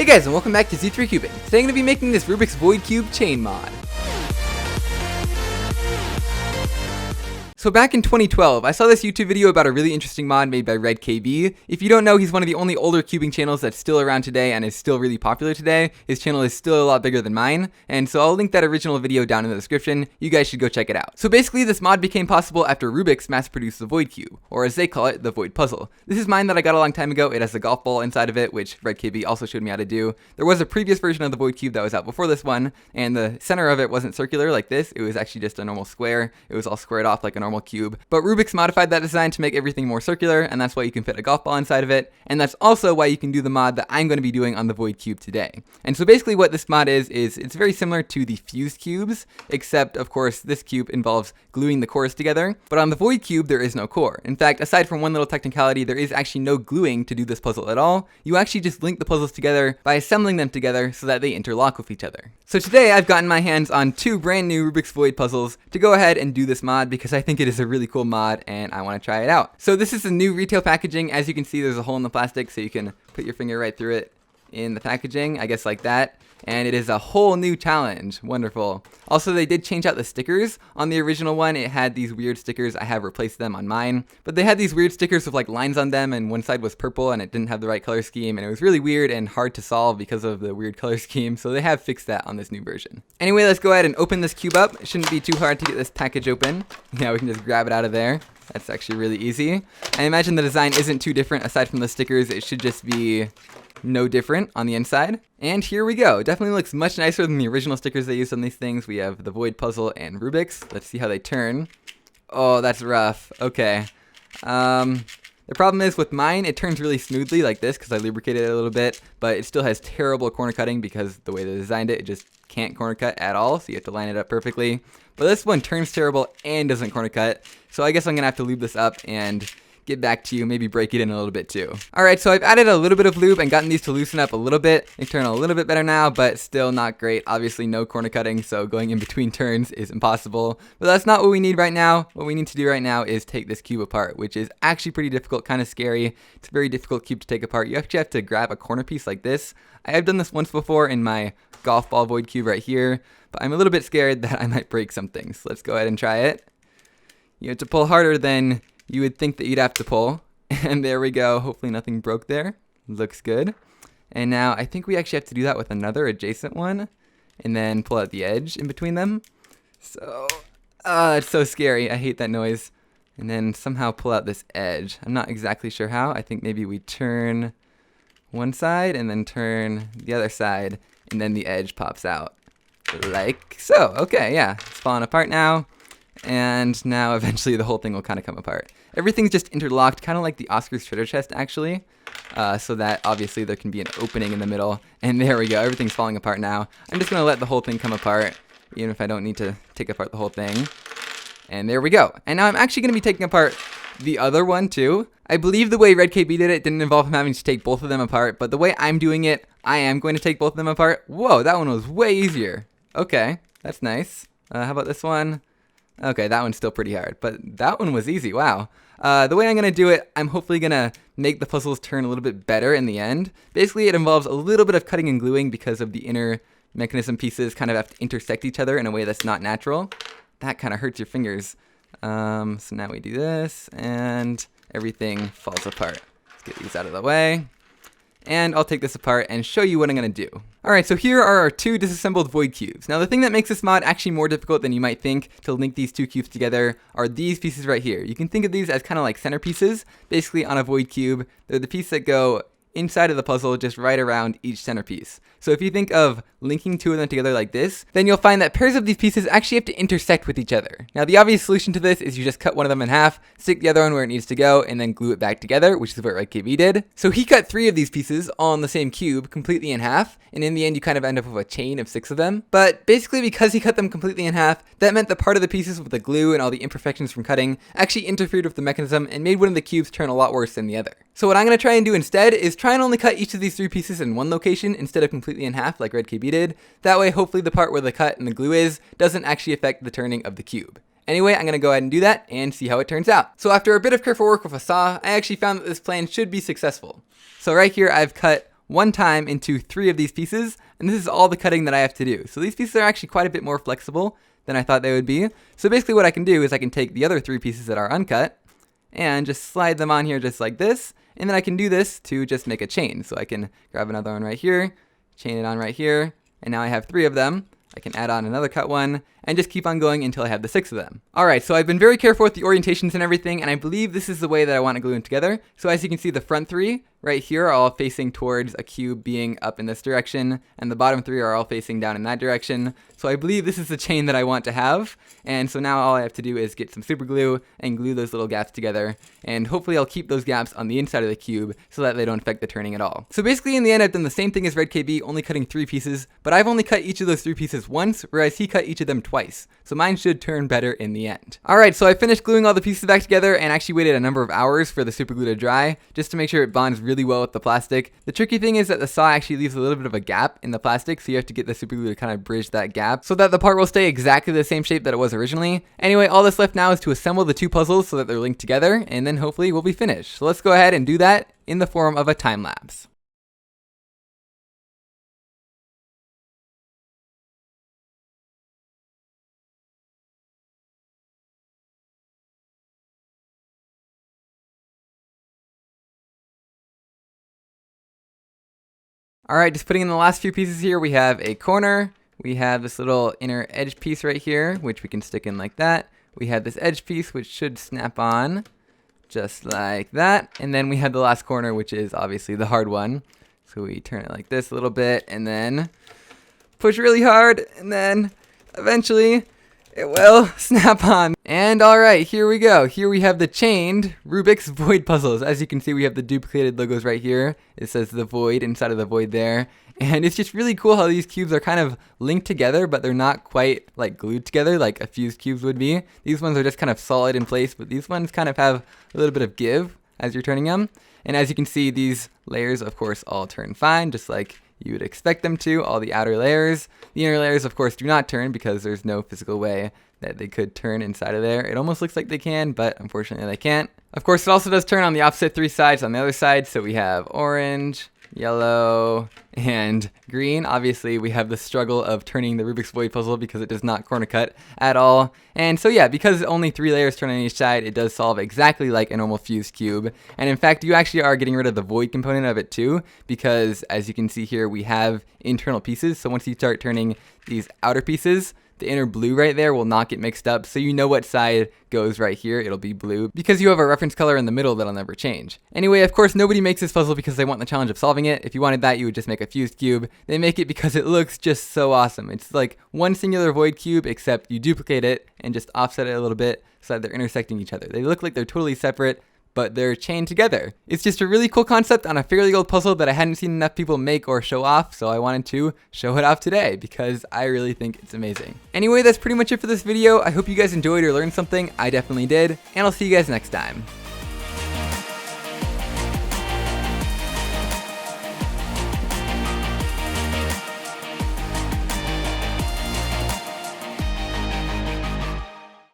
Hey guys, and welcome back to Z3 Cubing. Today I'm going to be making this Rubik's Void Cube chain mod. So back in 2012, I saw this YouTube video about a really interesting mod made by RedKB. If you don't know, he's one of the only older cubing channels that's still around today and is still really popular today. His channel is still a lot bigger than mine, and so I'll link that original video down in the description. You guys should go check it out. So basically, this mod became possible after Rubiks mass-produced the Void Cube, or as they call it, the Void Puzzle. This is mine that I got a long time ago. It has a golf ball inside of it, which RedKB also showed me how to do. There was a previous version of the Void Cube that was out before this one, and the center of it wasn't circular like this. It was actually just a normal square. It was all squared off like a normal cube. But Rubiks modified that design to make everything more circular, and that's why you can fit a golf ball inside of it, and that's also why you can do the mod that I'm going to be doing on the Void Cube today. And so basically what this mod is it's very similar to the fused cubes, except of course this cube involves gluing the cores together, but on the Void Cube there is no core. In fact, aside from one little technicality, there is actually no gluing to do this puzzle at all. You actually just link the puzzles together by assembling them together so that they interlock with each other. So today I've gotten my hands on two brand new Rubik's Void puzzles to go ahead and do this mod because I think it is a really cool mod and I want to try it out. So this is the new retail packaging. As you can see, there's a hole in the plastic so you can put your finger right through it in the packaging, I guess like that. And it is a whole new challenge. Wonderful. Also, they did change out the stickers. On the original one, it had these weird stickers. I have replaced them on mine. But they had these weird stickers with like lines on them, and one side was purple and it didn't have the right color scheme, and it was really weird and hard to solve because of the weird color scheme. So they have fixed that on this new version. Anyway, let's go ahead and open this cube up. It shouldn't be too hard to get this package open. Yeah, we can just grab it out of there. That's actually really easy. I imagine the design isn't too different aside from the stickers. It should just be no different on the inside. And here we go. Definitely looks much nicer than the original stickers they used on these things. We have the Void Puzzle and Rubiks. Let's see how they turn. Oh, that's rough. Okay. The problem is with mine, it turns really smoothly like this because I lubricated it a little bit, but it still has terrible corner cutting because the way they designed it, it just can't corner cut at all, so you have to line it up perfectly. But this one turns terrible and doesn't corner cut, so I guess I'm going to have to lube this up and get back to you, maybe break it in a little bit too. Alright, so I've added a little bit of lube and gotten these to loosen up a little bit. They turn a little bit better now, but still not great. Obviously no corner cutting, so going in between turns is impossible. But that's not what we need right now. What we need to do right now is take this cube apart, which is actually pretty difficult, kind of scary. It's a very difficult cube to take apart. You actually have to grab a corner piece like this. I have done this once before in my golf ball Void Cube right here, but I'm a little bit scared that I might break something. So let's go ahead and try it. You have to pull harder than you would think that you'd have to pull. And there we go. Hopefully nothing broke there. Looks good. And now I think we actually have to do that with another adjacent one and then pull out the edge in between them. So, it's so scary. I hate that noise. And then somehow pull out this edge. I'm not exactly sure how. I think maybe we turn one side and then turn the other side and then the edge pops out. Like so. Okay, yeah. It's falling apart now. And now eventually the whole thing will kind of come apart. Everything's just interlocked, kind of like the Oscar's treasure chest actually, so that obviously there can be an opening in the middle. And there we go, everything's falling apart now. I'm just going to let the whole thing come apart, even if I don't need to take apart the whole thing. And there we go. And now I'm actually going to be taking apart the other one too. I believe the way RedKB did it didn't involve him having to take both of them apart, but the way I'm doing it, I am going to take both of them apart. Whoa, that one was way easier. Okay, that's nice. How about this one? Okay, that one's still pretty hard, but that one was easy, wow. The way I'm going to do it, I'm hopefully going to make the puzzles turn a little bit better in the end. Basically, it involves a little bit of cutting and gluing because of the inner mechanism pieces kind of have to intersect each other in a way that's not natural. That kind of hurts your fingers. So now we do this, and everything falls apart. Let's get these out of the way. And I'll take this apart and show you what I'm going to do. Alright, so here are our two disassembled Void Cubes. Now the thing that makes this mod actually more difficult than you might think to link these two cubes together are these pieces right here. You can think of these as kind of like centerpieces, basically on a Void Cube. They're the pieces that go inside of the puzzle, just right around each centerpiece. So if you think of linking two of them together like this, then you'll find that pairs of these pieces actually have to intersect with each other. Now the obvious solution to this is you just cut one of them in half, stick the other one where it needs to go, and then glue it back together, which is what RedKB did. So he cut 3 of these pieces all on the same cube, completely in half, and in the end you kind of end up with a chain of 6 of them. But basically because he cut them completely in half, that meant that part of the pieces with the glue and all the imperfections from cutting actually interfered with the mechanism and made one of the cubes turn a lot worse than the other. So what I'm going to try and do instead is try and only cut each of these 3 pieces in one location instead of completely in half like RedKB did. That way hopefully the part where the cut and the glue is doesn't actually affect the turning of the cube. Anyway, I'm going to go ahead and do that and see how it turns out. So after a bit of careful work with a saw, I actually found that this plan should be successful. So right here I've cut one time into 3 of these pieces, and this is all the cutting that I have to do. So these pieces are actually quite a bit more flexible than I thought they would be. So basically what I can do is I can take the other 3 pieces that are uncut and just slide them on here just like this, and then I can do this to just make a chain. So I can grab another one right here, chain it on right here, and now I have 3 of them. I can add on another cut one, and just keep on going until I have the 6 of them. Alright, so I've been very careful with the orientations and everything, and I believe this is the way that I want to glue them together. So as you can see, the front 3 right here are all facing towards a cube being up in this direction, and the bottom 3 are all facing down in that direction. So I believe this is the chain that I want to have, and so now all I have to do is get some super glue and glue those little gaps together, and hopefully I'll keep those gaps on the inside of the cube so that they don't affect the turning at all. So basically in the end I've done the same thing as Red KB, only cutting 3 pieces, but I've only cut each of those 3 pieces once, whereas he cut each of them twice. So mine should turn better in the end. Alright, so I finished gluing all the pieces back together and actually waited a number of hours for the super glue to dry, just to make sure it bonds really well with the plastic. The tricky thing is that the saw actually leaves a little bit of a gap in the plastic, so you have to get the super glue to kind of bridge that gap so that the part will stay exactly the same shape that it was originally. Anyway, all that's left now is to assemble the 2 puzzles so that they're linked together, and then hopefully we'll be finished. So let's go ahead and do that in the form of a time lapse. Alright, just putting in the last few pieces here, we have a corner, we have this little inner edge piece right here, which we can stick in like that. We have this edge piece, which should snap on, just like that. And then we have the last corner, which is obviously the hard one. So we turn it like this a little bit, and then push really hard, and then eventually it will snap on. And alright, here we go. Here we have the chained Rubik's void puzzles. As you can see, we have the duplicated logos right here. It says the void inside of the void there. And it's just really cool how these cubes are kind of linked together, but they're not quite like glued together like a fused cubes would be. These ones are just kind of solid in place, but these ones kind of have a little bit of give as you're turning them. And as you can see, these layers, of course, all turn fine, just like you would expect them to, all the outer layers. The inner layers, of course, do not turn because there's no physical way that they could turn inside of there. It almost looks like they can, but unfortunately they can't. Of course, it also does turn on the opposite 3 sides on the other side, so we have orange, yellow, and green. Obviously, we have the struggle of turning the Rubik's Void puzzle because it does not corner cut at all. And so yeah, because only 3 layers turn on each side, it does solve exactly like a normal fused cube. And in fact, you actually are getting rid of the void component of it too, because as you can see here, we have internal pieces. So once you start turning these outer pieces, the inner blue right there will not get mixed up, so you know what side goes right here. It'll be blue because you have a reference color in the middle that'll never change. Anyway, of course, nobody makes this puzzle because they want the challenge of solving it. If you wanted that, you would just make a fused cube. They make it because it looks just so awesome. It's like one singular void cube, except you duplicate it and just offset it a little bit so that they're intersecting each other. They look like they're totally separate, but they're chained together. It's just a really cool concept on a fairly old puzzle that I hadn't seen enough people make or show off, so I wanted to show it off today because I really think it's amazing. Anyway, that's pretty much it for this video. I hope you guys enjoyed or learned something. I definitely did, and I'll see you guys next time.